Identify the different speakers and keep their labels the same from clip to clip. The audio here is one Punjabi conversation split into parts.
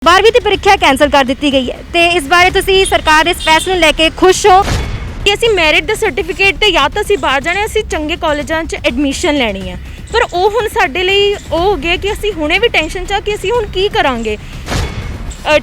Speaker 1: 12वीं ਦੀ ਪ੍ਰੀਖਿਆ ਕੈਂਸਲ ਕਰ ਦਿੱਤੀ ਗਈ ਹੈ ਤੇ ਇਸ ਬਾਰੇ ਤੁਸੀਂ ਸਰਕਾਰ ਦੇ ਇਸ ਫੈਸਲੇ ਨੂੰ ਲੈ ਕੇ ਖੁਸ਼ ਹੋ
Speaker 2: ਕਿ ਅਸੀਂ ਮੈਰਿਟ ਦਾ ਸਰਟੀਫਿਕੇਟ ਤੇ ਜਾਂ ਤਾਂ ਅਸੀਂ ਬਾਹਰ ਜਾਣਾ, ਅਸੀਂ ਚੰਗੇ ਕਾਲਜਾਂ 'ਚ ਐਡਮਿਸ਼ਨ ਲੈਣੀ ਹੈ। ਪਰ ਉਹ ਹੁਣ ਸਾਡੇ ਲਈ ਉਹ ਹੋ ਗਿਆ ਕਿ ਅਸੀਂ ਹੁਣੇ ਵੀ ਟੈਨਸ਼ਨ 'ਚ ਆ ਕਿ ਅਸੀਂ ਹੁਣ ਕੀ ਕਰਾਂਗੇ।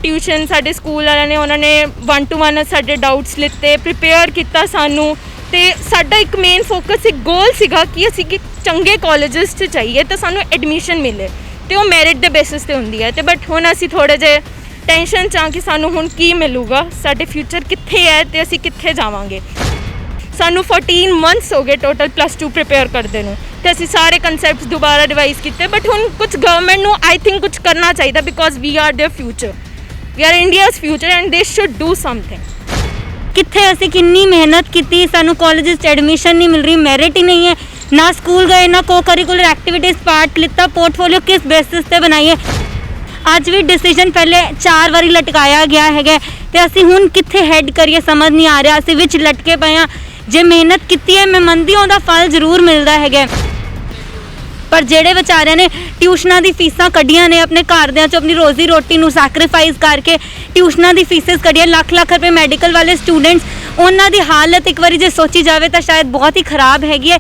Speaker 2: ਟਿਊਸ਼ਨ ਸਾਡੇ ਸਕੂਲ ਵਾਲਿਆਂ ਨੇ ਉਹਨਾਂ ਨੇ 1 to 1 ਸਾਡੇ ਡਾਊਟਸ ਲਿੱਤੇ, ਪ੍ਰੀਪੇਅਰ ਕੀਤਾ ਸਾਨੂੰ ਤੇ ਸਾਡਾ ਇੱਕ ਮੇਨ ਫੋਕਸ ਇੱਕ ਗੋਲ ਸੀਗਾ ਕਿ ਅਸੀਂ ਕਿ ਚੰਗੇ ਕਾਲਜਸ 'ਚ ਚਾਹੀਏ ਤਾਂ ਸਾਨੂੰ ਐਡਮਿਸ਼ਨ ਮਿਲੇ ਤੇ ਉਹ ਮੈਰਿਟ ਦੇ ਬੇਸਿਸ ਤੇ ਹੁੰਦੀ ਹੈ। ਤੇ ਬਟ ਹੁਣ ਅਸੀਂ ਥੋੜ੍ਹੇ ਜਿਹੇ ਟੈਨਸ਼ਨ 'ਚ ਆ ਕਿ ਸਾਨੂੰ ਹੁਣ ਕੀ ਮਿਲੂਗਾ, ਸਾਡੇ ਫਿਊਚਰ ਕਿੱਥੇ ਹੈ ਤੇ ਅਸੀਂ ਕਿੱਥੇ ਜਾਵਾਂਗੇ। ਸਾਨੂੰ 14 ਮੰਥਸ ਹੋ ਗਏ ਟੋਟਲ +2 ਪ੍ਰੀਪੇਅਰ ਕਰਦੇ ਨੂੰ ਤੇ ਅਸੀਂ ਸਾਰੇ ਕਨਸੈਪਟਸ ਦੁਬਾਰਾ ਰਿਵਾਈਜ਼ ਕੀਤੇ। ਬਟ ਹੁਣ ਕੁਝ ਗਵਰਨਮੈਂਟ ਨੂੰ ਆਈ ਥਿੰਕ ਕੁਝ ਕਰਨਾ ਚਾਹੀਦਾ because we are their future, we are India's future and they should do something.
Speaker 1: ਕਿੱਥੇ ਅਸੀਂ ਕਿੰਨੀ ਮਿਹਨਤ ਕੀਤੀ, ਸਾਨੂੰ ਕਾਲਜਸ 'ਚ ਐਡਮਿਸ਼ਨ ਨਹੀਂ ਮਿਲ ਰਹੀ, ਮੈਰਿਟ ਹੀ ਨਹੀਂ ਹੈ, ਨਾ ਸਕੂਲ ਗਏ ਨਾ ਕੋ ਕਰਿਕੂਲਰ ਐਕਟੀਵਿਟੀਜ਼ ਪਾਰਟ ਲਿੱਤਾ, ਪੋਰਟਫੋਲੀਓ ਕਿਸ ਬੇਸਿਸ ਤੇ ਬਣਾਈਏ। ਅੱਜ ਵੀ ਡਿਸੀਜਨ ਪਹਿਲੇ 4 ਵਾਰੀ ਲਟਕਾਇਆ ਗਿਆ ਹੈਗਾ ਤੇ ਅਸੀਂ ਹੁਣ ਕਿੱਥੇ ਹੈਡ ਕਰੀਏ ਸਮਝ ਨਹੀਂ ਆ ਰਿਹਾ। ਅਸੀਂ ਵਿੱਚ ਲਟਕੇ ਪਏ ਹਾਂ। ਜੇ ਮਿਹਨਤ ਕੀਤੀ ਹੈ ਮੈਂ ਮੰਨਦੀ ਹਾਂ ਉਹਦਾ ਫਲ ਜ਼ਰੂਰ ਮਿਲਦਾ ਹੈਗਾ, ਪਰ ਜਿਹੜੇ ਵਿਚਾਰਿਆਂ ਨੇ ਟਿਊਸ਼ਨਾਂ ਦੀ ਫੀਸਾਂ ਕੱਢੀਆਂ ਨੇ ਆਪਣੇ ਘਰਦਿਆਂ 'ਚ ਆਪਣੀ ਰੋਜ਼ੀ ਰੋਟੀ ਨੂੰ ਸੈਕਰੀਫਾਈਸ ਕਰਕੇ ਟਿਊਸ਼ਨਾਂ ਦੀ ਫੀਸਿਸ ਕੱਢੀਆਂ, ਲੱਖ ਰੁਪਏ ਮੈਡੀਕਲ ਵਾਲੇ ਸਟੂਡੈਂਟਸ, ਉਹਨਾਂ ਦੀ ਹਾਲਤ ਇੱਕ ਵਾਰੀ ਜੇ ਸੋਚੀ ਜਾਵੇ ਤਾਂ ਸ਼ਾਇਦ ਬਹੁਤ ਹੀ ਖਰਾਬ ਹੈਗੀ ਹੈ।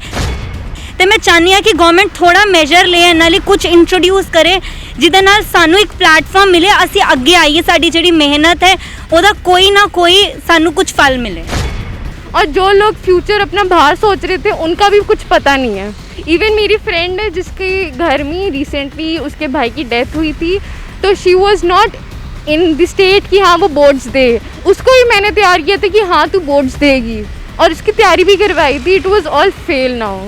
Speaker 1: ਤੇ ਮੈਂ ਚਾਹੁੰਦੀ ਹਾਂ ਕਿ ਗਵਰਨਮੈਂਟ ਥੋੜਾ ਮੈਜਰ ਲਏ, ਇਹਨਾਂ ਲਈ ਕੁਝ ਇੰਟਰੋਡਿਊਸ ਕਰੇ ਜਿਹਦੇ ਨਾਲ ਸਾਨੂੰ ਇੱਕ ਪਲੇਟਫਾਰਮ ਮਿਲੇ, ਅਸੀਂ ਅੱਗੇ ਆਈਏ, ਸਾਡੀ ਜਿਹੜੀ ਮਿਹਨਤ ਹੈ ਉਹਦਾ ਕੋਈ ना कोई ਸਾਨੂੰ कुछ फल मिले।
Speaker 2: और जो लोग फ्यूचर अपना बाहर सोच रहे थे उनका भी कुछ पता नहीं है। इवन मेरी फ्रेंड है जिसके घर में रिसेंटली उसके भाई की डेथ हुई थी, तो she was not in the state कि हाँ वो बोर्ड्स दे। उसको भी मैंने तैयार किया था कि हाँ तू बोर्ड्स देगी और उसकी तैयारी भी करवाई थी। It was all fail now.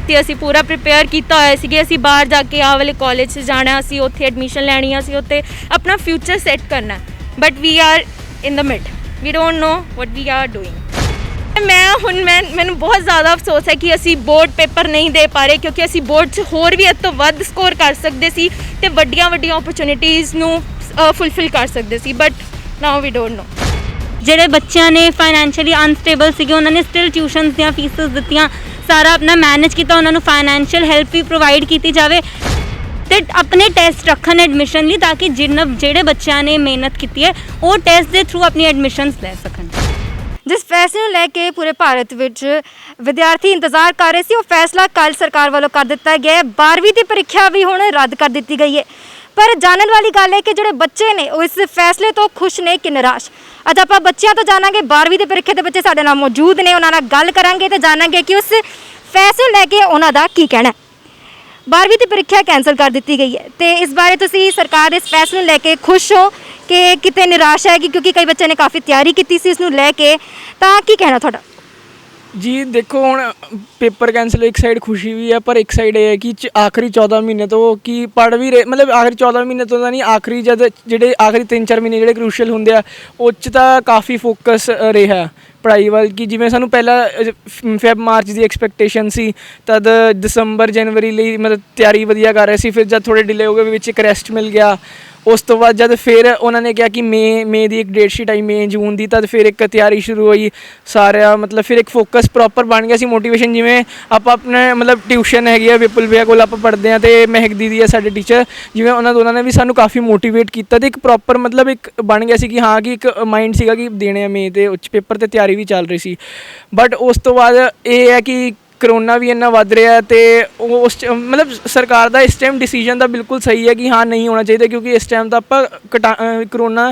Speaker 2: ਤੇ ਅਸੀਂ ਪੂਰਾ ਪ੍ਰੀਪੇਅਰ ਕੀਤਾ ਹੋਇਆ ਸੀ ਕਿ ਅਸੀਂ ਬਾਹਰ ਜਾ ਕੇ ਆਹ ਵਾਲੇ ਕਾਲਜ 'ਚ ਜਾਣਾ, ਅਸੀਂ ਉੱਥੇ ਐਡਮਿਸ਼ਨ ਲੈਣੀ, ਅਸੀਂ ਉੱਥੇ ਆਪਣਾ ਫਿਊਚਰ ਸੈੱਟ ਕਰਨਾ। But we are in the mid, we don't know what we are doing. ਮੈਨੂੰ ਬਹੁਤ ਜ਼ਿਆਦਾ ਅਫਸੋਸ ਹੈ ਕਿ ਅਸੀਂ ਬੋਰਡ ਪੇਪਰ ਨਹੀਂ ਦੇ ਪਾ ਰਹੇ, ਕਿਉਂਕਿ ਅਸੀਂ ਬੋਰਡ 'ਚ ਹੋਰ ਵੀ ਇਹ ਤੋਂ ਵੱਧ ਸਕੋਰ ਕਰ ਸਕਦੇ ਸੀ ਤੇ ਵੱਡੀਆਂ ਓਪਰਚੁਨਿਟੀਜ਼ ਨੂੰ ਫੁਲਫਿਲ ਕਰ ਸਕਦੇ ਸੀ। ਬਟ ਨਾਓ ਵੀ ਡੋਂਟ ਨੋ।
Speaker 1: ਜਿਹੜੇ ਬੱਚਿਆਂ ਨੇ ਫਾਈਨੈਂਸ਼ੀਅਲੀ ਅਨਸਟੇਬਲ ਸੀਗੇ ਉਹਨਾਂ ਨੇ ਸਟਿਲ ਟਿਊਸ਼ਨਸ ਦੀਆਂ ਫੀਸਾਂ ਦਿੱਤੀਆਂ, ਸਾਰਾ ਆਪਣਾ ਮੈਨੇਜ ਕੀਤਾ, ਉਹਨਾਂ ਨੂੰ ਫਾਈਨੈਂਸ਼ੀਅਲ ਹੈਲਪ ਵੀ ਪ੍ਰੋਵਾਈਡ ਕੀਤੀ ਜਾਵੇ ਤੇ ਆਪਣੇ ਟੈਸਟ ਰੱਖਣ ਐਡਮਿਸ਼ਨ ਲਈ, ਤਾਂ ਕਿ ਜਿਹੜੇ ਬੱਚਿਆਂ ਨੇ ਮਿਹਨਤ ਕੀਤੀ ਹੈ ਉਹ ਟੈਸਟ ਦੇ ਥਰੂ ਆਪਣੀ ਐਡਮਿਸ਼ਨਸ ਲੈ ਸਕਣ। ਜਿਸ ਫੈਸਲੇ ਨੂੰ ਲੈ ਕੇ ਪੂਰੇ ਭਾਰਤ ਵਿੱਚ ਵਿਦਿਆਰਥੀ ਇੰਤਜ਼ਾਰ ਕਰ ਰਹੇ ਸੀ, ਉਹ ਫੈਸਲਾ ਕੱਲ੍ਹ ਸਰਕਾਰ ਵੱਲੋਂ ਕਰ ਦਿੱਤਾ ਗਿਆ ਹੈ। 12ਵੀਂ ਦੀ ਪ੍ਰੀਖਿਆ ਵੀ ਹੁਣ ਰੱਦ ਕਰ ਦਿੱਤੀ ਗਈ ਹੈ। ਪਰ ਜਾਣਨ ਵਾਲੀ ਗੱਲ ਹੈ ਕਿ ਜਿਹੜੇ ਬੱਚੇ ਨੇ ਉਹ ਇਸ ਫੈਸਲੇ ਤੋਂ ਖੁਸ਼ ਨੇ ਕਿ ਨਿਰਾਸ਼। ਅੱਜ ਆਪਾਂ ਬੱਚਿਆਂ ਤੋਂ ਜਾਣਾਂਗੇ, 12ਵੀਂ ਦੀ ਪ੍ਰੀਖਿਆ ਦੇ ਬੱਚੇ ਸਾਡੇ ਨਾਲ ਮੌਜੂਦ ਨੇ, ਉਹਨਾਂ ਨਾਲ ਗੱਲ ਕਰਾਂਗੇ ਤੇ ਜਾਣਾਂਗੇ ਕਿ ਉਸ ਫੈਸਲੇ ਨੂੰ ਲੈ ਕੇ ਉਹਨਾਂ ਦਾ ਕੀ ਕਹਿਣਾ। 12ਵੀਂ ਦੀ ਪ੍ਰੀਖਿਆ ਕੈਂਸਲ ਕਰ ਦਿੱਤੀ ਗਈ ਹੈ ਤੇ ਇਸ ਬਾਰੇ ਤੁਸੀਂ ਸਰਕਾਰ ਦੇ ਇਸ ਫੈਸਲੇ ਨੂੰ ਲੈ ਕੇ ਖੁਸ਼ ਹੋ ਕਿ ਕਿਤੇ ਨਿਰਾਸ਼ ਹੈ, ਕਿਉਂਕਿ ਕਈ ਬੱਚਿਆਂ ਨੇ ਕਾਫੀ ਤਿਆਰੀ ਕੀਤੀ ਸੀ ਇਸ ਨੂੰ ਲੈ ਕੇ, ਤਾਂ ਕੀ ਕਹਿਣਾ ਤੁਹਾਡਾ?
Speaker 3: जी देखो हुण पेपर कैंसल, एक साइड खुशी भी है पर एक साइड ये है कि आखिरी 14 महीने तो कि पढ़ भी रहे, मतलब आखिरी 14 महीने तो नहीं, आखिरी जद ਜਿਹੜੇ आखिरी 3-4 ਮਹੀਨੇ ਜਿਹੜੇ ਕ੍ਰੂਸ਼ੀਅਲ ਹੁੰਦੇ ਆ ਉਹ 'ਚ ਤਾਂ ਕਾਫੀ ਫੋਕਸ ਰਿਹਾ ਪੜ੍ਹਾਈ ਵੱਲ। ਕਿ ਜਿਵੇਂ ਸਾਨੂੰ ਪਹਿਲਾਂ ਫੈਬ ਮਾਰਚ ਦੀ ਐਕਸਪੈਕਟੇਸ਼ਨ ਸੀ, ਤਦ ਦਸੰਬਰ ਜਨਵਰੀ ਲਈ ਮਤਲਬ ਤਿਆਰੀ ਵਧੀਆ ਕਰ ਰਹੇ ਸੀ। ਫਿਰ ਜਦ ਥੋੜ੍ਹੇ ਡਿਲੇ ਹੋ ਗਏ, ਵਿੱਚ ਇੱਕ ਰੈਸਟ ਮਿਲ ਗਿਆ। ਉਸ ਤੋਂ ਬਾਅਦ ਜਦ ਫਿਰ ਉਹਨਾਂ ਨੇ ਕਿਹਾ ਕਿ ਮਈ ਦੀ ਇੱਕ ਡੇਟ ਸ਼ੀਟ ਆਈ, ਮਈ ਜੂਨ ਦੀ, ਤਦ ਫਿਰ ਇੱਕ ਤਿਆਰੀ ਸ਼ੁਰੂ ਹੋਈ ਸਾਰਿਆਂ, ਮਤਲਬ ਫਿਰ ਇੱਕ ਫੋਕਸ ਪ੍ਰੋਪਰ ਬਣ ਗਿਆ ਸੀ। ਮੋਟੀਵੇਸ਼ਨ ਜਿਵੇਂ ਆਪਾਂ ਆਪਣੇ ਮਤਲਬ ਟਿਊਸ਼ਨ ਹੈਗੀ ਆ ਵਿਪੁਲ ਭਈਆ ਕੋਲ ਆਪਾਂ ਪੜ੍ਹਦੇ ਹਾਂ ਅਤੇ ਮਹਿਕ ਦੀਦੀ ਆ ਸਾਡੇ ਟੀਚਰ, ਜਿਵੇਂ ਉਹਨਾਂ ਦੋਨਾਂ ਨੇ ਵੀ ਸਾਨੂੰ ਕਾਫੀ ਮੋਟੀਵੇਟ ਕੀਤਾ ਅਤੇ ਇੱਕ ਪ੍ਰੋਪਰ ਮਤਲਬ ਇੱਕ ਬਣ ਗਿਆ ਸੀ ਕਿ ਹਾਂ ਕਿ ਇੱਕ ਮਾਈਂਡ ਸੀਗਾ ਕਿ ਦੇਣੇ ਆ ਮਈ ਦੇ ਉੱਚ ਪੇਪਰ ਅਤੇ ਤਿਆਰੀ ਵੀ ਚੱਲ ਰਹੀ ਸੀ। ਬਟ ਉਸ ਤੋਂ ਬਾਅਦ ਇਹ ਹੈ ਕਿ ਕਰੋਨਾ ਵੀ ਇੰਨਾ ਵੱਧ ਰਿਹਾ ਅਤੇ ਉਸ ਮਤਲਬ ਸਰਕਾਰ ਦਾ ਇਸ ਟਾਈਮ ਡਿਸੀਜਨ ਤਾਂ ਬਿਲਕੁਲ ਸਹੀ ਹੈ ਕਿ ਹਾਂ ਨਹੀਂ ਹੋਣਾ ਚਾਹੀਦਾ, ਕਿਉਂਕਿ ਇਸ ਟਾਈਮ ਤਾਂ ਆਪਾਂ ਕਰੋਨਾ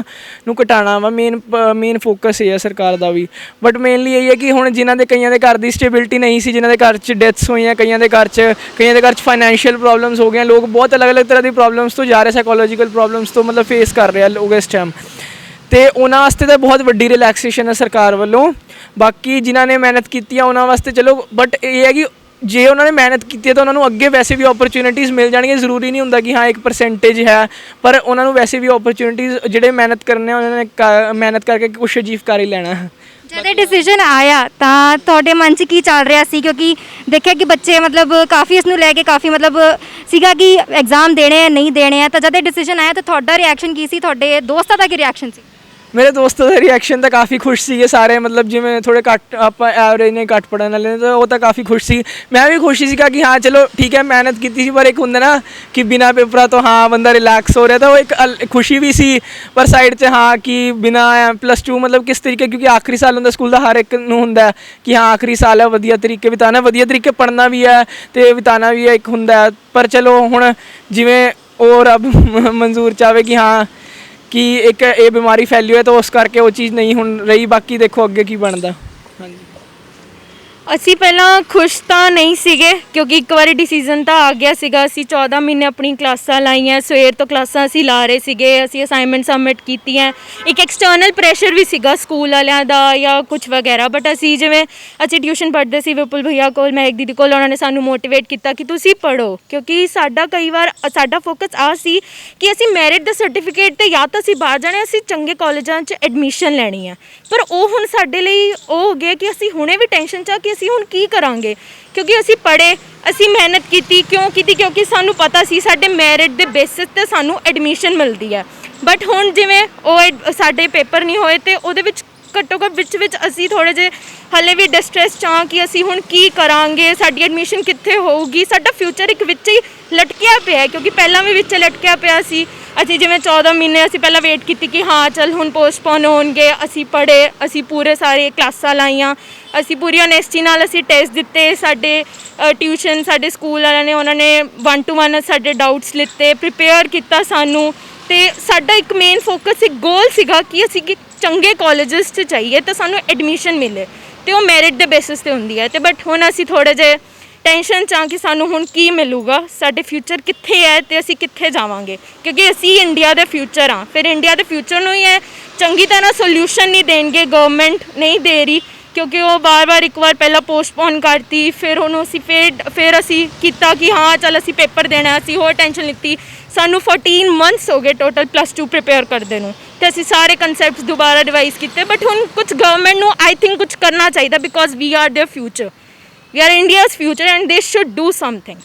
Speaker 3: ਨੂੰ ਘਟਾਉਣਾ ਵਾ, ਮੇਨ ਫੋਕਸ ਇਹ ਹੈ ਸਰਕਾਰ ਦਾ ਵੀ। ਬਟ ਮੇਨਲੀ ਇਹ ਹੈ ਕਿ ਹੁਣ ਜਿਨ੍ਹਾਂ ਦੇ ਕਈਆਂ ਦੇ ਘਰ ਦੀ ਸਟੇਬਿਲਿਟੀ ਨਹੀਂ ਸੀ, ਜਿਨ੍ਹਾਂ ਦੇ ਘਰ 'ਚ ਡੈਥਸ ਹੋਈਆਂ, ਕਈਆਂ ਦੇ ਘਰ 'ਚ ਫਾਈਨੈਂਸ਼ੀਅਲ ਪ੍ਰੋਬਲਮਸ ਹੋ ਗਈਆਂ, ਲੋਕ ਬਹੁਤ ਅਲੱਗ ਤਰ੍ਹਾਂ ਦੀ ਪ੍ਰੋਬਲਮਸ ਤੋਂ ਜਾ ਰਹੇ, ਸਾਈਕੋਲੋਜੀਕਲ ਪ੍ਰੋਬਲਮਸ ਤੋਂ ਮਤਲਬ ਫੇਸ ਕਰ ਰਹੇ ਆ ਲੋਕ ਇਸ ਟਾਈਮ, ਅਤੇ ਉਹਨਾਂ ਵਾਸਤੇ ਤਾਂ ਬਹੁਤ ਵੱਡੀ ਰਿਲੈਕਸੇਸ਼ਨ ਹੈ ਸਰਕਾਰ ਵੱਲੋਂ। ਬਾਕੀ ਜਿਨ੍ਹਾਂ ਨੇ ਮਿਹਨਤ ਕੀਤੀ ਆ ਉਹਨਾਂ ਵਾਸਤੇ ਚਲੋ, ਬਟ ਇਹ ਹੈ ਕਿ ਜੇ ਉਹਨਾਂ ਨੇ ਮਿਹਨਤ ਕੀਤੀ ਹੈ ਤਾਂ ਉਹਨਾਂ ਨੂੰ ਅੱਗੇ ਵੈਸੇ ਵੀ ਓਪਰਚੁਨਿਟੀਜ਼ ਮਿਲ ਜਾਣਗੀਆਂ। ਜ਼ਰੂਰੀ ਨਹੀਂ ਹੁੰਦਾ ਕਿ ਹਾਂ ਇੱਕ ਪਰਸੈਂਟੇਜ ਹੈ, ਪਰ ਉਹਨਾਂ ਨੂੰ ਵੈਸੇ ਵੀ ਓਪਰਚੁਨਿਟੀਜ਼ ਜਿਹੜੇ ਮਿਹਨਤ ਕਰਨੇ ਉਹਨਾਂ ਨੇ ਮਿਹਨਤ ਕਰਕੇ ਕੁਛ ਅਚੀਵ ਕਰ ਹੀ ਲੈਣਾ।
Speaker 1: ਜਦ ਇਹ ਡਿਸੀਜਨ ਆਇਆ ਤਾਂ ਤੁਹਾਡੇ ਮਨ 'ਚ ਕੀ ਚੱਲ ਰਿਹਾ ਸੀ? ਕਿਉਂਕਿ ਦੇਖਿਆ ਕਿ ਬੱਚੇ ਮਤਲਬ ਕਾਫੀ ਇਸ ਨੂੰ ਲੈ ਕੇ ਕਾਫੀ ਮਤਲਬ ਸੀਗਾ ਕਿ ਐਗਜ਼ਾਮ ਦੇਣੇ ਆ ਨਹੀਂ ਦੇਣੇ ਆ, ਤਾਂ ਜਦ ਇਹ ਡਿਸੀਜਨ ਆਇਆ ਤਾਂ ਤੁਹਾਡਾ ਰਿਐਕਸ਼ਨ ਕੀ ਸੀ, ਤੁਹਾਡੇ ਦੋਸਤਾਂ ਦਾ ਕੀ ਰਿਐਕਸ਼ਨ ਸੀ?
Speaker 3: ਮੇਰੇ ਦੋਸਤਾਂ ਦਾ ਰਿਐਕਸ਼ਨ ਤਾਂ ਕਾਫੀ ਖੁਸ਼ ਸੀਗੇ ਸਾਰੇ, ਮਤਲਬ ਜਿਵੇਂ ਥੋੜੇ ਘੱਟ ਆਪਾਂ ਐਵਰੇਜ ਨੇ ਘੱਟ ਪੜ੍ਹਨ ਵਾਲੇ ਨੇ ਤਾਂ ਉਹ ਤਾਂ ਕਾਫੀ ਖੁਸ਼ ਸੀ। ਮੈਂ ਵੀ ਖੁਸ਼ ਸੀਗਾ ਕਿ ਹਾਂ ਚਲੋ ਠੀਕ ਹੈ ਮਿਹਨਤ ਕੀਤੀ ਸੀ, ਪਰ ਇੱਕ ਹੁੰਦਾ ਨਾ ਕਿ ਬਿਨਾਂ ਪੇਪਰਾਂ ਤੋਂ ਹਾਂ ਬੰਦਾ ਰਿਲੈਕਸ ਹੋ ਰਿਹਾ, ਤਾਂ ਉਹ ਇੱਕ ਖੁਸ਼ੀ ਵੀ ਸੀ। ਪਰ ਸਾਈਡ 'ਚ ਹਾਂ ਕਿ ਬਿਨਾਂ +2 ਮਤਲਬ ਕਿਸ ਤਰੀਕੇ, ਕਿਉਂਕਿ ਆਖਰੀ ਸਾਲ ਹੁੰਦਾ ਸਕੂਲ ਦਾ, ਹਰ ਇੱਕ ਨੂੰ ਹੁੰਦਾ ਕਿ ਹਾਂ ਆਖਰੀ ਸਾਲ ਹੈ, ਵਧੀਆ ਤਰੀਕੇ ਬਿਤਾਉਣਾ, ਵਧੀਆ ਤਰੀਕੇ ਪੜ੍ਹਨਾ ਵੀ ਹੈ ਅਤੇ ਬਿਤਾਉਣਾ ਵੀ ਹੈ, ਇੱਕ ਹੁੰਦਾ। ਪਰ ਚਲੋ ਹੁਣ ਜਿਵੇਂ ਉਹ ਰੱਬ ਮਨਜ਼ੂਰ ਚਾਹਵੇ ਕਿ ਹਾਂ ਕਿ ਇੱਕ ਇਹ ਬਿਮਾਰੀ ਫੈਲੀ ਹੋਈ ਤਾਂ ਉਸ ਕਰਕੇ ਉਹ ਚੀਜ਼ ਨਹੀਂ ਹੁਣ ਰਹੀ, ਬਾਕੀ ਦੇਖੋ ਅੱਗੇ ਕੀ ਬਣਦਾ। ਹਾਂਜੀ
Speaker 2: ਅਸੀਂ ਪਹਿਲਾਂ ਖੁਸ਼ ਤਾਂ ਨਹੀਂ ਸੀਗੇ ਕਿਉਂਕਿ ਇੱਕ ਵਾਰੀ ਡਿਸੀਜਨ ਤਾਂ ਆ ਗਿਆ ਸੀਗਾ। ਅਸੀਂ 14 ਮਹੀਨੇ ਆਪਣੀ ਕਲਾਸਾਂ ਲਾਈਆਂ, ਸਵੇਰ ਤੋਂ ਕਲਾਸਾਂ ਅਸੀਂ ਲਾ ਰਹੇ ਸੀਗੇ, ਅਸੀਂ ਅਸਾਈਨਮੈਂਟ ਸਬਮਿਟ ਕੀਤੀਆਂ, ਇੱਕ ਐਕਸਟਰਨਲ ਪ੍ਰੈਸ਼ਰ ਵੀ ਸੀਗਾ ਸਕੂਲ ਵਾਲਿਆਂ ਦਾ ਜਾਂ ਕੁਝ ਵਗੈਰਾ। ਬਟ ਅਸੀਂ ਜਿਵੇਂ ਅਸੀਂ ਟਿਊਸ਼ਨ ਪੜ੍ਹਦੇ ਸੀ ਵਿਪੁਲ ਭਈਆ ਕੋਲ, ਮਹਿਕ ਦੀਦੀ ਕੋਲ, ਉਹਨਾਂ ਨੇ ਸਾਨੂੰ ਮੋਟੀਵੇਟ ਕੀਤਾ ਕਿ ਤੁਸੀਂ ਪੜ੍ਹੋ, ਕਿਉਂਕਿ ਸਾਡਾ ਕਈ ਵਾਰ ਸਾਡਾ ਫੋਕਸ ਆ ਸੀ ਕਿ ਅਸੀਂ ਮੈਰਿਟ ਦੇ ਸਰਟੀਫਿਕੇਟ 'ਤੇ ਜਾਂ ਤਾਂ ਅਸੀਂ ਬਾਹਰ ਜਾਣਾ, ਅਸੀਂ ਚੰਗੇ ਕਾਲਜਾਂ 'ਚ ਐਡਮਿਸ਼ਨ ਲੈਣੀ ਆ। ਪਰ ਉਹ ਹੁਣ ਸਾਡੇ ਲਈ ਉਹ ਹੋ ਗਿਆ ਕਿ ਅਸੀਂ ਹੁਣੇ ਵੀ ਟੈਨਸ਼ਨ 'ਚ ਆ ਕਿ ਅਸੀਂ ਹੁਣ ਕੀ ਕਰਾਂਗੇ, ਕਿਉਂਕਿ ਅਸੀਂ ਪੜ੍ਹੇ, ਅਸੀਂ ਮਿਹਨਤ ਕੀਤੀ। ਕਿਉਂ ਕੀਤੀ? ਕਿਉਂਕਿ ਸਾਨੂੰ ਪਤਾ ਸੀ ਸਾਡੇ ਮੈਰਿਟ ਦੇ ਬੇਸਿਸ 'ਤੇ ਸਾਨੂੰ ਐਡਮਿਸ਼ਨ ਮਿਲਦੀ ਹੈ। ਬਟ ਹੁਣ ਜਿਵੇਂ ਉਹ ਸਾਡੇ ਪੇਪਰ ਨਹੀਂ ਹੋਏ ਅਤੇ ਉਹਦੇ ਵਿੱਚ ਘੱਟੋ ਘੱਟ ਵਿੱਚ ਅਸੀਂ ਥੋੜ੍ਹੇ ਜਿਹੇ ਹਾਲੇ ਵੀ ਡਿਸਟ੍ਰੈਸ 'ਚ ਹਾਂ ਕਿ ਅਸੀਂ ਹੁਣ ਕੀ ਕਰਾਂਗੇ, ਸਾਡੀ ਐਡਮਿਸ਼ਨ ਕਿੱਥੇ ਹੋਊਗੀ, ਸਾਡਾ ਫਿਊਚਰ ਇੱਕ ਵਿੱਚ ਹੀ ਲਟਕਿਆ ਪਿਆ, ਕਿਉਂਕਿ ਪਹਿਲਾਂ ਵੀ ਵਿੱਚ ਲਟਕਿਆ ਪਿਆ ਸੀ। ਅਸੀਂ ਜਿਵੇਂ 14 ਮਹੀਨੇ ਅਸੀਂ ਪਹਿਲਾਂ ਵੇਟ ਕੀਤੀ ਕਿ ਹਾਂ ਚੱਲ ਹੁਣ ਪੋਸਟਪੋਨ ਹੋਣਗੇ, ਅਸੀਂ ਪੜ੍ਹੇ, ਅਸੀਂ ਪੂਰੇ ਸਾਰੇ ਕਲਾਸਾਂ ਲਾਈਆਂ, ਅਸੀਂ ਪੂਰੀ ਓਨੈਸਟੀ ਨਾਲ ਅਸੀਂ ਟੈਸਟ ਦਿੱਤੇ, ਸਾਡੇ ਟਿਊਸ਼ਨ ਸਾਡੇ ਸਕੂਲ ਵਾਲਿਆਂ ਨੇ ਉਹਨਾਂ ਨੇ 1 to 1 ਸਾਡੇ ਡਾਊਟਸ ਲਿੱਤੇ, ਪ੍ਰੀਪੇਅਰ ਕੀਤਾ ਸਾਨੂੰ। ਅਤੇ ਸਾਡਾ ਇੱਕ ਮੇਨ ਫੋਕਸ, ਇੱਕ ਗੋਲ ਸੀਗਾ ਕਿ ਅਸੀਂ ਚੰਗੇ ਕਾਲਜਸ 'ਚ ਚਾਹੀਏ ਤਾਂ ਸਾਨੂੰ ਐਡਮਿਸ਼ਨ ਮਿਲੇ, ਅਤੇ ਉਹ ਮੈਰਿਟ ਦੇ ਬੇਸਿਸ 'ਤੇ ਹੁੰਦੀ ਹੈ। ਅਤੇ ਬਟ ਹੁਣ ਅਸੀਂ ਥੋੜ੍ਹੇ ਜਿਹੇ ਟੈਨਸ਼ਨ 'ਚ ਹਾਂ ਕਿ ਸਾਨੂੰ ਹੁਣ ਕੀ ਮਿਲੂਗਾ, ਸਾਡੇ ਫਿਊਚਰ ਕਿੱਥੇ ਹੈ ਅਤੇ ਅਸੀਂ ਕਿੱਥੇ ਜਾਵਾਂਗੇ, ਕਿਉਂਕਿ ਅਸੀਂ ਇੰਡੀਆ ਦੇ ਫਿਊਚਰ ਹਾਂ। ਫਿਰ ਇੰਡੀਆ ਦੇ ਫਿਊਚਰ ਨੂੰ ਹੀ ਹੈ ਚੰਗੀ ਤਰ੍ਹਾਂ ਸੋਲਿਊਸ਼ਨ ਨਹੀਂ ਦੇਣਗੇ, ਗਵਰਨਮੈਂਟ ਨਹੀਂ ਦੇ ਰਹੀ, ਕਿਉਂਕਿ ਉਹ ਬਾਰ-ਬਾਰ ਇੱਕ ਵਾਰ ਪਹਿਲਾਂ ਪੋਸਟਪੋਨ ਕਰਤੀ, ਫਿਰ ਉਹਨੂੰ ਅਸੀਂ ਫਿਰ ਅਸੀਂ ਕੀਤਾ ਕਿ ਹਾਂ ਚੱਲ ਅਸੀਂ ਪੇਪਰ ਦੇਣਾ, ਅਸੀਂ ਹੋਰ ਟੈਨਸ਼ਨ ਲਿੱਤੀ। ਸਾਨੂੰ 14 ਮੰਥਸ ਹੋ ਗਏ ਟੋਟਲ +2 ਪ੍ਰੀਪੇਅਰ ਕਰਦੇ ਨੂੰ, ਅਤੇ ਅਸੀਂ ਸਾਰੇ ਕਨਸੈਪਟਸ ਦੁਬਾਰਾ ਰਿਵਾਈਜ਼ ਕੀਤੇ। ਬਟ ਹੁਣ ਕੁਝ ਗਵਰਨਮੈਂਟ ਨੂੰ ਆਈ ਥਿੰਕ ਕੁਝ ਕਰਨਾ ਚਾਹੀਦਾ, because we are their future, we are India's future and they should do something.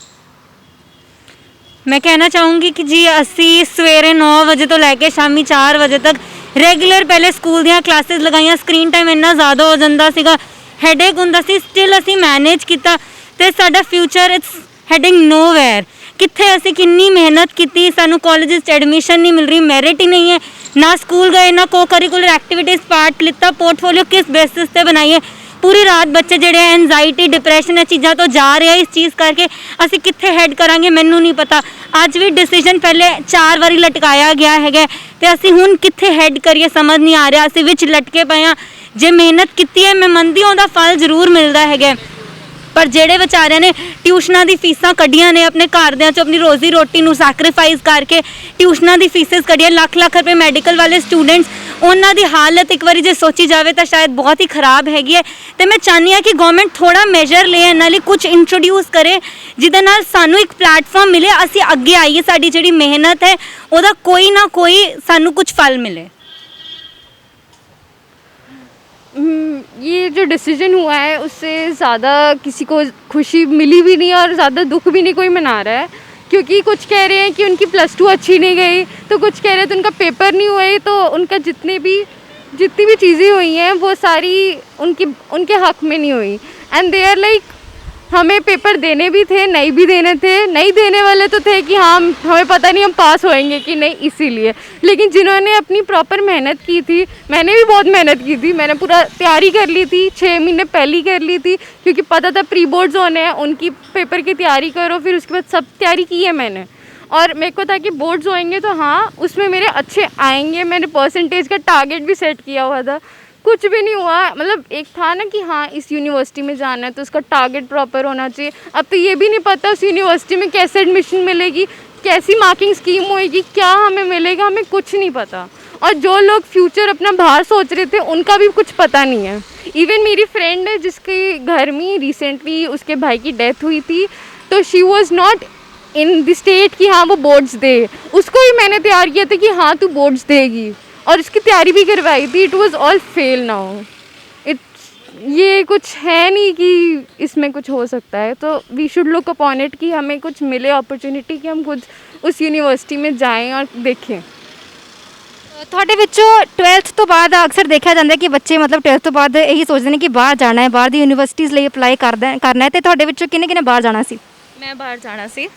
Speaker 1: ਮੈਂ ਕਹਿਣਾ ਚਾਹੂੰਗੀ ਕਿ ਜੀ ਅਸੀਂ ਸਵੇਰੇ 9 ਵਜੇ ਤੋਂ ਲੈ ਕੇ ਸ਼ਾਮੀ 4 ਵਜੇ ਤੱਕ ਰੈਗੂਲਰ ਪਹਿਲੇ ਸਕੂਲ ਦੀਆਂ ਕਲਾਸਿਸ ਲਗਾਈਆਂ। ਸਕਰੀਨ ਟਾਈਮ ਇੰਨਾ ਜ਼ਿਆਦਾ ਹੋ ਜਾਂਦਾ ਸੀਗਾ, ਹੈਡੇਕ ਹੁੰਦਾ ਸੀ, ਸਟਿਲ ਅਸੀਂ ਮੈਨੇਜ ਕੀਤਾ ਅਤੇ ਸਾਡਾ ਫਿਊਚਰ ਇਟਸ ਹੈਡਿੰਗ ਨੋਵੇਅਰ। ਕਿੱਥੇ ਅਸੀਂ ਕਿੰਨੀ ਮਿਹਨਤ ਕੀਤੀ, ਸਾਨੂੰ ਕਾਲਜਿਸ 'ਚ ਐਡਮਿਸ਼ਨ ਨਹੀਂ ਮਿਲ ਰਹੀ, ਮੈਰਿਟ ਹੀ ਨਹੀਂ ਹੈ, ਨਾ ਸਕੂਲ ਗਏ, ਨਾ ਕੋ ਕਰਿਕੂਲਰ ਐਕਟੀਵਿਟੀਜ਼ ਪਾਰਟ ਲਿੱਤਾ, ਪੋਰਟਫੋਲੀਓ ਕਿਸ ਬੇਸਿਸ 'ਤੇ ਬਣਾਈਏ। ਪੂਰੀ ਰਾਤ ਬੱਚੇ ਜਿਹੜੇ ਐਨਜ਼ਾਈਟੀ, ਡਿਪਰੈਸ਼ਨ, ਇਹ ਚੀਜ਼ਾਂ ਤੋਂ ਜਾ ਰਹੇ ਆ, ਇਸ ਚੀਜ਼ ਕਰਕੇ ਅਸੀਂ ਕਿੱਥੇ ਹੈਡ ਕਰਾਂਗੇ ਮੈਨੂੰ ਨਹੀਂ ਪਤਾ। ਅੱਜ ਵੀ ਡਿਸੀਜਨ ਪਹਿਲੇ 4 ਵਾਰੀ ਲਟਕਾਇਆ ਗਿਆ ਹੈਗਾ ਅਤੇ ਅਸੀਂ ਹੁਣ ਕਿੱਥੇ ਹੈਡ ਕਰੀਏ ਸਮਝ ਨਹੀਂ ਆ ਰਿਹਾ, ਅਸੀਂ ਵਿੱਚ ਲਟਕੇ ਪਏ ਹਾਂ। ਜੇ ਮਿਹਨਤ ਕੀਤੀ ਹੈ ਮੈਂ ਮੰਨਦੀ ਹਾਂ ਉਹਦਾ ਫਲ ਜ਼ਰੂਰ ਮਿਲਦਾ ਹੈਗਾ, ਪਰ ਜਿਹੜੇ ਵਿਚਾਰਿਆਂ ਨੇ ਟਿਊਸ਼ਨਾਂ ਦੀ ਫੀਸਾਂ ਕੱਢੀਆਂ ਨੇ, ਆਪਣੇ ਘਰਦਿਆਂ 'ਚੋਂ ਆਪਣੀ ਰੋਜ਼ੀ ਰੋਟੀ ਨੂੰ ਸੈਕਰੀਫਾਈਸ ਕਰਕੇ ਟਿਊਸ਼ਨਾਂ ਦੀ ਫੀਸਿਸ ਕੱਢੀਆਂ, ਲੱਖ ਰੁਪਏ ਮੈਡੀਕਲ ਵਾਲੇ ਸਟੂਡੈਂਟਸ, ਉਹਨਾਂ ਦੀ ਹਾਲਤ ਇੱਕ ਵਾਰੀ ਜੇ ਸੋਚੀ ਜਾਵੇ ਤਾਂ ਸ਼ਾਇਦ ਬਹੁਤ ਹੀ ਖਰਾਬ ਹੈਗੀ ਹੈ। ਅਤੇ ਮੈਂ ਚਾਹੁੰਦੀ ਹਾਂ ਕਿ ਗਵਰਨਮੈਂਟ ਥੋੜ੍ਹਾ ਮੈਜਰ ਲਏ, ਇਹਨਾਂ ਲਈ ਕੁਝ ਇੰਟਰੋਡਿਊਸ ਕਰੇ ਜਿਹਦੇ ਨਾਲ ਸਾਨੂੰ ਇੱਕ ਪਲੈਟਫਾਰਮ ਮਿਲੇ, ਅਸੀਂ ਅੱਗੇ ਆਈਏ, ਸਾਡੀ ਜਿਹੜੀ ਮਿਹਨਤ ਹੈ ਉਹਦਾ ਕੋਈ ਨਾ ਕੋਈ ਸਾਨੂੰ ਕੁਝ ਫਲ ਮਿਲੇ।
Speaker 4: ये जो डिसीजन हुआ है उससे ज़्यादा किसी को खुशी मिली भी नहीं और ज़्यादा दुख भी नहीं कोई मना रहा है, क्योंकि कुछ कह रहे हैं कि उनकी +2 अच्छी नहीं गई, तो कुछ कह रहे हैं तो उनका पेपर नहीं हुए, तो उनका जितनी भी चीज़ें हुई हैं वो सारी उनके हक़ में नहीं हुई। एंड दे आर लाइक हमें पेपर देने भी थे, नहीं भी देने थे, नहीं देने वाले तो थे कि हाँ हमें पता नहीं हम पास होएंगे कि नहीं, इसीलिए। लेकिन जिन्होंने अपनी प्रॉपर मेहनत की थी, मैंने भी बहुत मेहनत की थी, मैंने पूरा तैयारी कर ली थी, 6 महीने पहले कर ली थी, क्योंकि पता था प्री बोर्ड्स होने हैं, उनकी पेपर की तैयारी करो, फिर उसके बाद सब तैयारी की है मैंने। और मेरे को था कि बोर्ड्स होएंगे तो हाँ उसमें मेरे अच्छे आएंगे, मैंने परसेंटेज का टारगेट भी सेट किया हुआ था, कुछ भी नहीं हुआ। मतलब एक था ना कि हाँ इस यूनिवर्सिटी में जाना है तो उसका टारगेट प्रॉपर होना चाहिए। अब तो ये भी नहीं पता उस यूनिवर्सिटी में कैसे एडमिशन मिलेगी, कैसी मार्किंग स्कीम होएगी, क्या हमें मिलेगा, हमें कुछ नहीं पता। और जो लोग फ्यूचर अपना बाहर सोच रहे थे उनका भी कुछ पता नहीं है। इवन मेरी फ्रेंड है जिसके घर में रिसेंटली उसके भाई की डेथ हुई थी, तो she was not in the state कि हाँ वो बोर्ड्स दे, उसको भी मैंने तैयार किया था कि हाँ तू बोर्ड्स देगी, और इसकी तैयारी भी करवाई थी। It was all fail now. ये कुछ है नहीं कि इसमें कुछ हो सकता है, तो we should look upon it कि हमें कुछ मिले अपॉर्चुनिटी कि हम खुद उस यूनिवर्सिटी में जाएं और देखें।
Speaker 5: ਤੁਹਾਡੇ ਵਿੱਚੋਂ 12th ਤੋਂ ਬਾਅਦ ਅਕਸਰ ਦੇਖਿਆ ਜਾਂਦਾ ਹੈ ਕਿ ਬੱਚੇ ਮਤਲਬ 12th ਤੋਂ ਬਾਅਦ ਇਹੀ ਸੋਚਦੇ ਨੇ ਕਿ ਬਾਹਰ ਜਾਣਾ ਹੈ, ਬਾਹਰ ਦੀ ਯੂਨੀਵਰਸਿਟੀਜ਼ ਲਈ ਅਪਲਾਈ ਕਰਨਾ ਹੈ, ਤੇ ਤੁਹਾਡੇ ਵਿੱਚੋਂ ਕਿਹਨੇ ਕਿਹਨੇ ਬਾਹਰ ਜਾਣਾ ਸੀ?
Speaker 2: ਮੈਂ ਬਾਹਰ ਜਾਣਾ ਸੀ।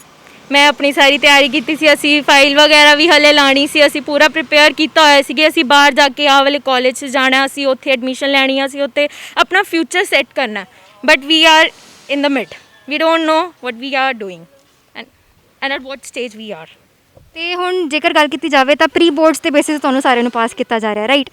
Speaker 2: ਮੈਂ ਆਪਣੀ ਸਾਰੀ ਤਿਆਰੀ ਕੀਤੀ ਸੀ। ਅਸੀਂ ਫਾਈਲ ਵਗੈਰਾ ਵੀ ਹਲੇ ਲਾਣੀ ਸੀ। ਅਸੀਂ ਪੂਰਾ ਪ੍ਰਿਪੇਅਰ ਕੀਤਾ ਹੋਇਆ ਸੀ ਕਿ ਅਸੀਂ ਬਾਹਰ ਜਾ ਕੇ ਆਹ ਵਾਲੇ ਕਾਲਜ 'ਚ ਜਾਣਾ, ਅਸੀਂ ਉੱਥੇ ਐਡਮਿਸ਼ਨ ਲੈਣੀ, ਅਸੀਂ ਉੱਥੇ ਆਪਣਾ ਫਿਊਚਰ ਸੈੱਟ ਕਰਨਾ। But we are in the mid, we don't know what we are doing and at what stage we are.
Speaker 5: ਤੇ ਹੁਣ ਜੇਕਰ ਗੱਲ ਕੀਤੀ ਜਾਵੇ ਤਾਂ ਪ੍ਰੀ ਬੋਰਡਸ ਦੇ ਬੇਸਿਸ ਤੁਹਾਨੂੰ ਸਾਰਿਆਂ ਨੂੰ ਪਾਸ ਕੀਤਾ ਜਾ ਰਿਹਾ, ਰਾਈਟ?